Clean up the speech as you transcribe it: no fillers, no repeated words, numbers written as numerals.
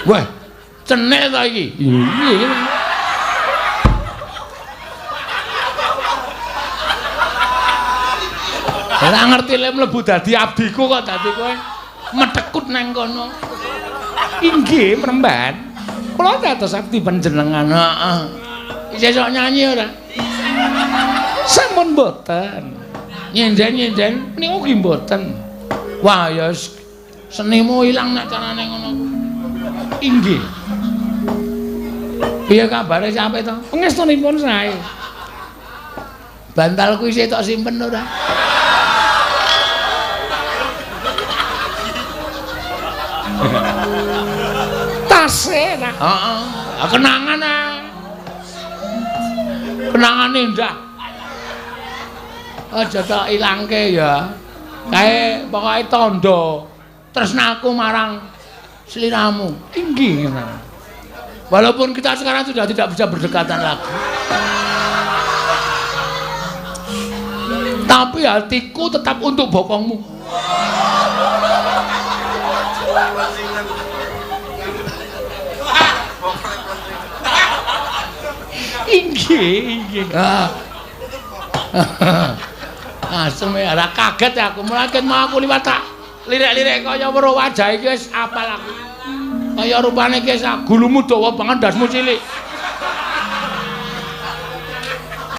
Wah, cenek ta iki? Iya. Ora ngerti lek mlebu dadi abdiku kok dadi kowe metekut nang kono. Inggih, Mremban. Kula dados abdi panjenengan. Heeh. Sesuk nyanyi ora? Sampun mboten. Nyenjen-nyenjen niku ki mboten. Wah, ya senimu ilang nek carane ngono. Inggih. Piye kabare sampe to? Pangestunipun sae. Bantalku isih tok simpen ora? Tase nah. Heeh. Kenangan ah. Kenangan indah. Aja tak ilangke ya. Kae pokoke tandha tresnaku marang sliramu. Inggih. Walaupun kita sekarang sudah tidak bisa berdekatan lagi. Tapi hatiku tetap untuk bokongmu. Inggih. Asem ora kaget aku, mulaken mau aku liwat tak lirik-lirik kaya weruh wajah iki wis apal aku. Kaya rupane ki gulumu dawa banget ndasmu cilik.